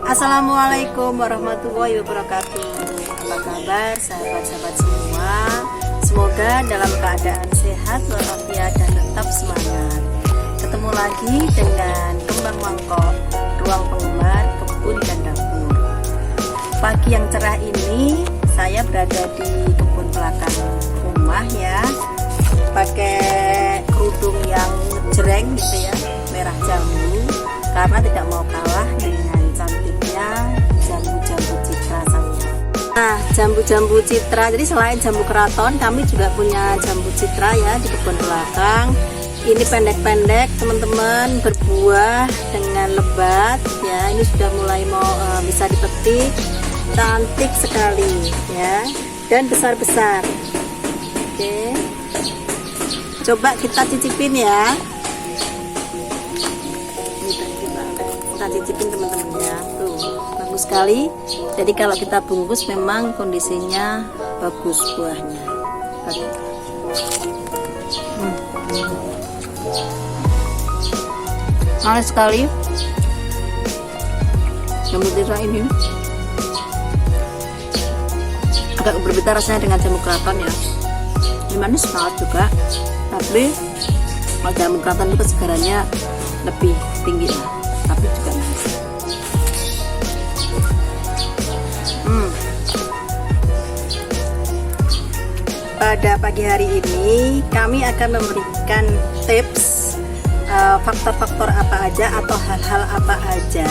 Assalamualaikum warahmatullahi wabarakatuh. Apa kabar sahabat-sahabat semua? Semoga dalam keadaan sehat walafiat dan tetap semangat. Ketemu lagi dengan Kembang Mangkok, ruang penggemar kebun dan dapur. Pagi yang cerah ini saya berada di kebun belakang rumah ya, pakai kerudung yang jreng gitu ya, merah jambu, karena tidak mau kalah dengan cantiknya jambu-jambu citra saya. Nah, jambu-jambu citra, jadi selain jambu keraton, kami juga punya jambu citra ya di kebun belakang. Ini pendek-pendek teman-teman, berbuah dengan lebat ya. Ini sudah mulai mau bisa dipetik, cantik sekali ya, dan besar-besar. Oke, coba kita cicipin ya. Kita cicipin teman-teman ya, tuh bagus sekali. Jadi kalau kita bungkus memang kondisinya bagus buahnya. Manis sekali jambu citra ini, agak berbeda rasanya dengan jambu keraton ya. Ini manis banget juga, tapi kalau jambu keraton itu kesegarannya lebih tinggi lah, tapi juga manis. Pada pagi hari ini kami akan memberikan tips faktor-faktor apa aja atau hal-hal apa aja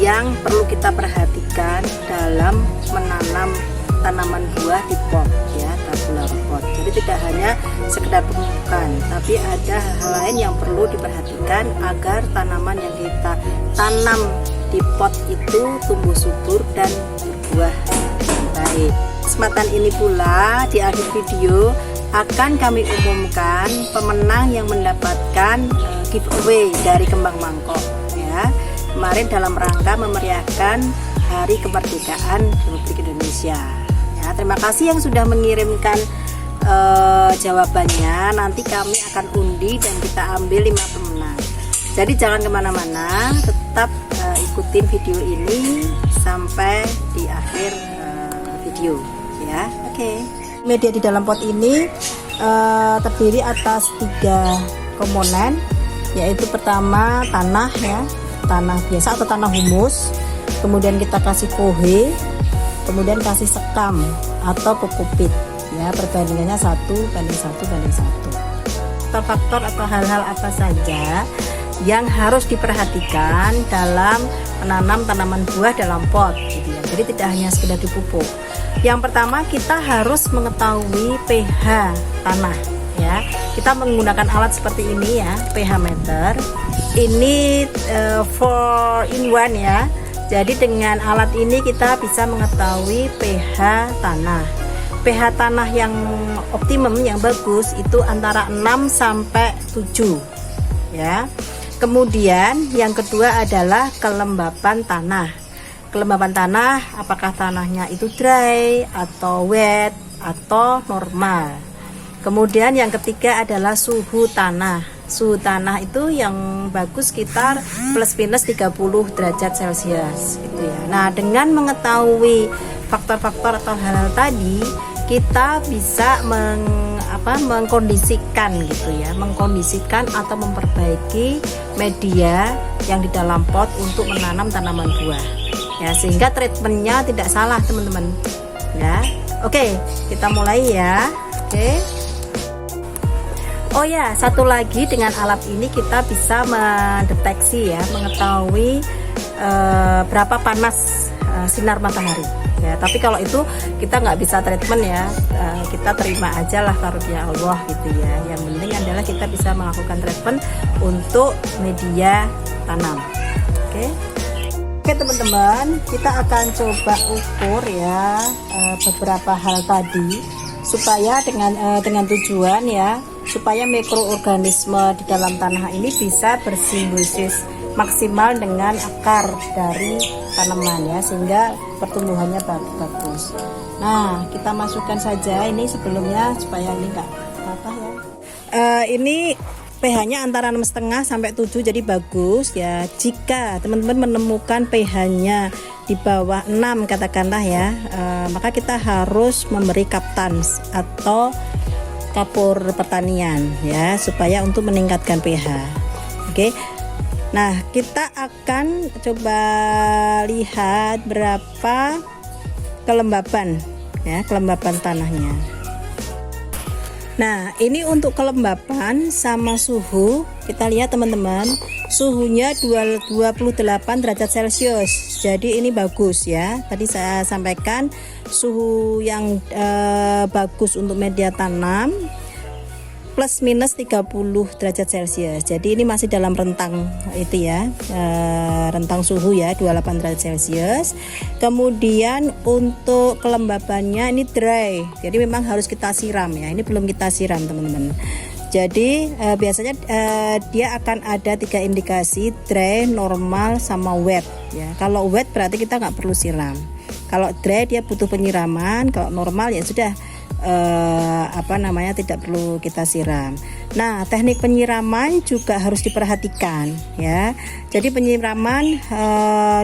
yang perlu kita perhatikan dalam menanam tanaman buah di pot ya, tabular pot. Jadi tidak hanya sekedar pemupukan, tapi ada hal lain yang perlu diperhatikan agar tanaman yang kita tanam di pot itu tumbuh subur dan berbuah dengan baik. Kesempatan ini pula di akhir video akan kami umumkan pemenang yang mendapatkan giveaway dari Kembang Mangkok ya. Kemarin dalam rangka memeriahkan Hari Kemerdekaan Republik Indonesia. Ya, terima kasih yang sudah mengirimkan jawabannya. Nanti kami akan undi dan kita ambil 5 pemenang. Jadi jangan kemana-mana, tetap ikutin video ini sampai di akhir video ya. Oke. Media di dalam pot ini terdiri atas 3 komponen, yaitu pertama tanah ya, tanah biasa atau tanah humus, kemudian kita kasih kohe, kemudian kasih sekam atau kokopit ya, perbandingannya 1:1:1. Faktor atau hal-hal apa saja yang harus diperhatikan dalam menanam tanaman buah dalam pot gitu ya. Jadi tidak hanya sekedar dipupuk. Yang pertama, kita harus mengetahui pH tanah ya. Kita menggunakan alat seperti ini ya, pH meter. Ini 4-in-1 ya. Jadi dengan alat ini kita bisa mengetahui pH tanah. pH tanah yang optimum, yang bagus itu antara 6 sampai 7 ya. Kemudian yang kedua adalah kelembapan tanah. Kelembapan tanah, apakah tanahnya itu dry atau wet atau normal. Kemudian yang ketiga adalah suhu tanah. Suhu tanah itu yang bagus sekitar plus minus 30 derajat Celcius gitu ya. Nah, dengan mengetahui faktor-faktor atau hal-hal tadi, kita bisa mengkondisikan gitu ya, mengkondisikan atau memperbaiki media yang di dalam pot untuk menanam tanaman buah ya, sehingga treatmentnya tidak salah teman-teman ya. Oke, kita mulai ya. Oke. Oh ya, satu lagi, dengan alat ini kita bisa mendeteksi ya, mengetahui berapa panas sinar matahari ya. Tapi kalau itu kita nggak bisa treatment ya, kita terima aja lah karunia Allah gitu ya. Yang penting adalah kita bisa melakukan treatment untuk media tanam. Oke. Oke teman-teman, kita akan coba ukur ya beberapa hal tadi supaya dengan tujuan ya, supaya mikroorganisme di dalam tanah ini bisa bersimbiosis maksimal dengan akar dari tanaman ya, sehingga pertumbuhannya bagus. Nah, kita masukkan saja ini sebelumnya supaya ini enggak apa ya. Ini pH-nya antara 6,5 sampai 7, jadi bagus ya. Jika teman-teman menemukan pH-nya di bawah 6 katakanlah ya, maka kita harus memberi kaptans atau kapur pertanian ya, supaya untuk meningkatkan pH. Oke. Nah, kita akan coba lihat berapa kelembaban ya, kelembaban tanahnya. Nah, ini untuk kelembapan sama suhu. Kita lihat teman-teman, suhunya 28 derajat Celcius. Jadi ini bagus ya. Tadi saya sampaikan suhu yang bagus untuk media tanam plus minus 30 derajat Celcius. Jadi ini masih dalam rentang itu ya, rentang suhu ya, 28 derajat Celcius. Kemudian untuk kelembabannya ini dry, jadi memang harus kita siram ya. Ini belum kita siram teman-teman. Jadi biasanya dia akan ada 3 indikasi, dry, normal, sama wet ya. Kalau wet berarti kita nggak perlu siram. Kalau dry dia butuh penyiraman. Kalau normal ya sudah tidak perlu kita siram. Nah, teknik penyiraman juga harus diperhatikan ya. Jadi penyiraman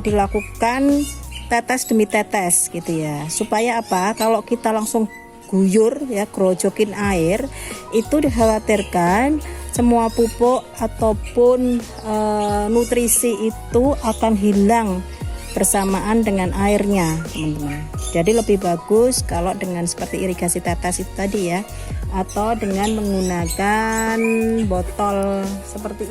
dilakukan tetes demi tetes gitu ya. Supaya apa? Kalau kita langsung guyur ya, grojokin air, itu dikhawatirkan semua pupuk ataupun nutrisi itu akan hilang bersamaan dengan airnya teman-teman. Jadi lebih bagus kalau dengan seperti irigasi tetes itu tadi ya, atau dengan menggunakan botol seperti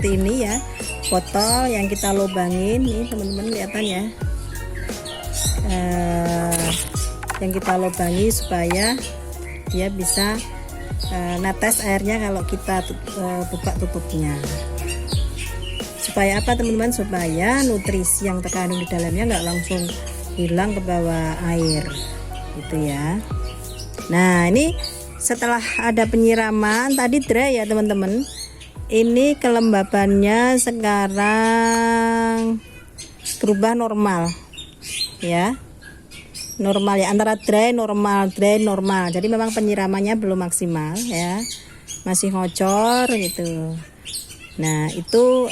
ini ya, botol yang kita lubangin nih teman-teman, kelihatan ya, yang kita lubangi supaya dia bisa netes airnya kalau kita buka tutupnya. Supaya apa teman-teman? Supaya nutrisi yang terkandung di dalamnya nggak langsung hilang ke bawah air gitu ya. Nah, ini setelah ada penyiraman tadi dry ya teman-teman, ini kelembabannya sekarang berubah normal ya, normal ya, antara dry normal. Jadi memang penyiramannya belum maksimal ya, masih ngocor gitu. Nah, itu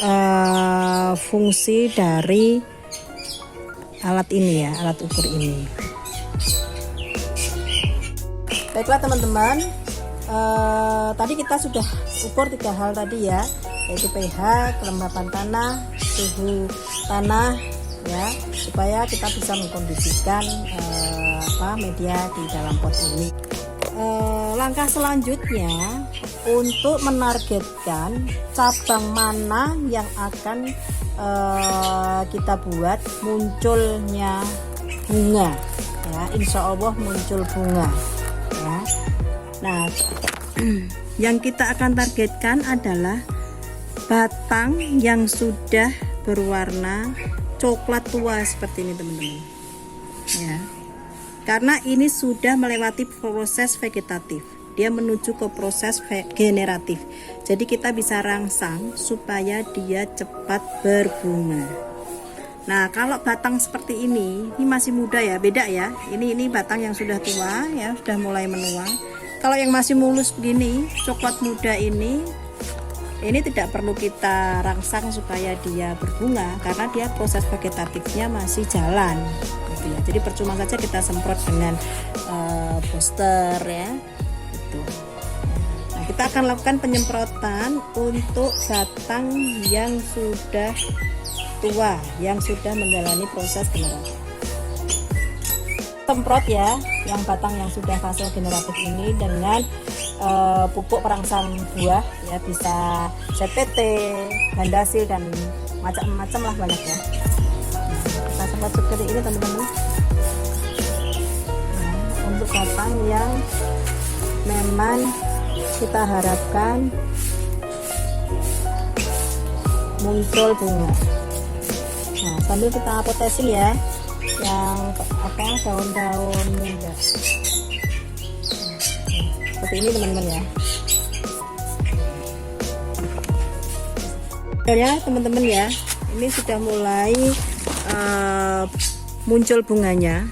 fungsi dari alat ini ya, alat ukur ini. Baiklah teman-teman, tadi kita sudah ukur 3 hal tadi ya, yaitu pH, kelembapan tanah, suhu tanah ya, supaya kita bisa mengkondisikan media di dalam pot ini. Langkah selanjutnya untuk menargetkan cabang mana yang akan kita buat munculnya bunga ya, insya Allah muncul bunga ya. Nah, yang kita akan targetkan adalah batang yang sudah berwarna coklat tua seperti ini teman-teman ya, karena ini sudah melewati proses vegetatif, dia menuju ke proses generatif. Jadi kita bisa rangsang supaya dia cepat berbunga. Nah, kalau batang seperti ini masih muda ya, beda ya. Ini batang yang sudah tua ya, sudah mulai menua. Kalau yang masih mulus begini, coklat muda ini tidak perlu kita rangsang supaya dia berbunga, karena dia proses vegetatifnya masih jalan gitu ya. Jadi percuma saja kita semprot dengan booster ya gitu. Nah, kita akan lakukan penyemprotan untuk batang yang sudah tua, yang sudah menjalani proses generatif. Semprot ya yang batang yang sudah fase generatif ini dengan pupuk perangsang buah ya, bisa CPT, Gandasil, dan macam-macam lah banyak ya. Kita semprot seperti ini teman-teman. Nah, untuk batang yang memang kita harapkan muncul bunga. Nah, sambil kita potasil ya yang daun-daun muda seperti ini teman-teman ya teman-teman ya. Ini sudah mulai muncul bunganya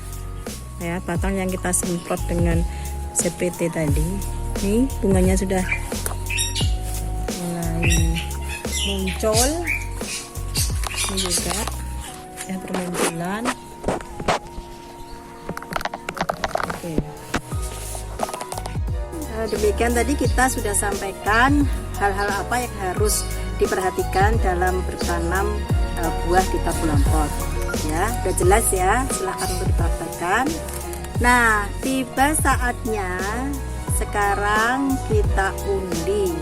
ya, batang yang kita semprot dengan CPT tadi. Ini bunganya sudah muncul. Ini juga yang bermunculan. Oke. Demikian tadi kita sudah sampaikan hal-hal apa yang harus diperhatikan dalam bertanam buah di tabulam pot. Ya, udah jelas ya, silahkan untuk dipraktekkan. Nah, tiba saatnya sekarang kita undi.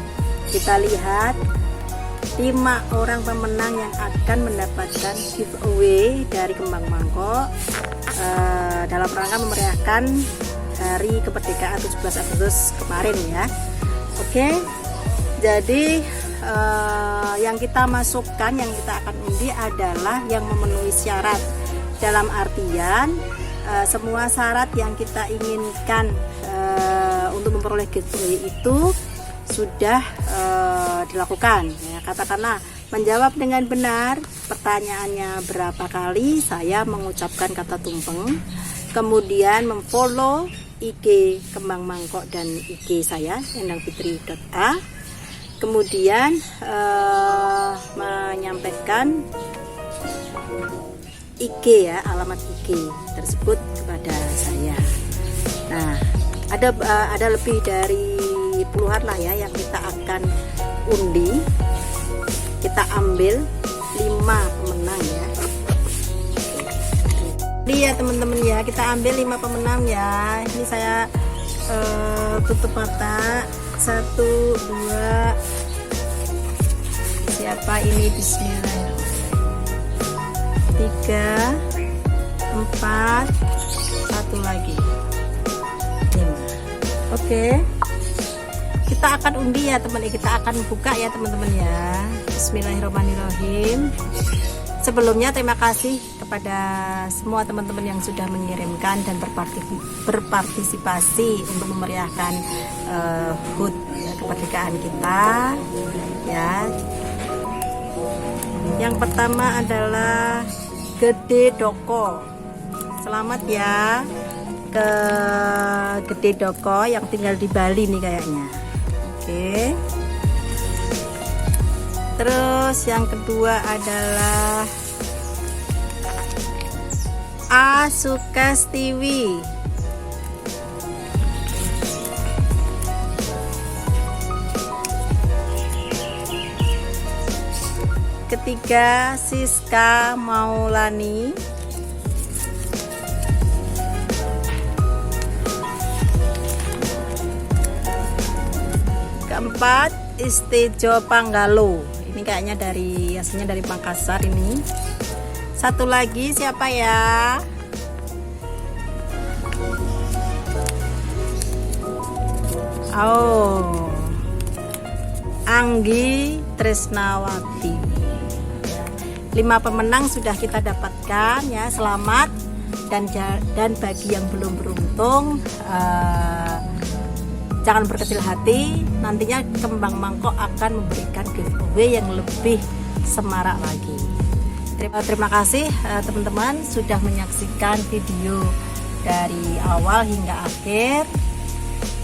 Kita lihat 5 orang pemenang yang akan mendapatkan giveaway dari Kembang Mangkok dalam rangka memeriahkan Hari Kemerdekaan 17 Agustus kemarin ya. Oke, jadi yang kita masukkan, yang kita akan undi adalah yang memenuhi syarat. Dalam artian semua syarat yang kita inginkan untuk memperoleh giveaway itu sudah dilakukan ya. Katakanlah menjawab dengan benar pertanyaannya berapa kali saya mengucapkan kata tumpeng, kemudian memfollow IG Kembang Mangkok dan IG saya endangfitri.a, kemudian menyampaikan IG ya, alamat IG tersebut kepada saya. Nah, ada lebih dari puluhan lah ya yang kita akan undi. Kita ambil 5 pemenang ya. Lihat teman-teman ya, kita ambil 5 pemenang ya. Ini saya tutup mata. 1, 2. Siapa ini? Bismillah. 3, 4, 1 lagi. 5. Oke. Kita akan undi ya teman-teman. Kita akan buka ya teman-teman ya. Bismillahirrahmanirrahim. Sebelumnya terima kasih kepada semua teman-teman yang sudah mengirimkan dan berpartisipasi untuk memeriahkan HUT ya, kemerdekaan kita ya. Yang pertama adalah Gede Doko. Selamat ya ke Gede Doko yang tinggal di Bali nih kayaknya. Oke. Terus yang kedua adalah A Sukastiwi. Ketiga Siska Maulani. Keempat Istijo Panggalo. Ini kayaknya aslinya dari Makassar ini. Satu lagi siapa ya? Oh, Anggi Tresnawati. 5 pemenang sudah kita dapatkan ya, selamat. Dan bagi yang belum beruntung, jangan berkecil hati, nantinya Kembang Mangkok akan memberikan giveaway yang lebih semarak lagi. Terima kasih teman-teman sudah menyaksikan video dari awal hingga akhir.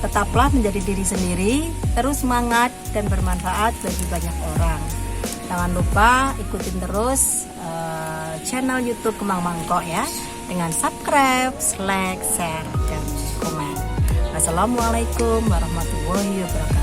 Tetaplah menjadi diri sendiri, terus semangat dan bermanfaat bagi banyak orang. Jangan lupa ikutin terus channel YouTube Kembang Mangkok ya, dengan subscribe, like, share, dan komen. Wassalamualaikum warahmatullahi wabarakatuh.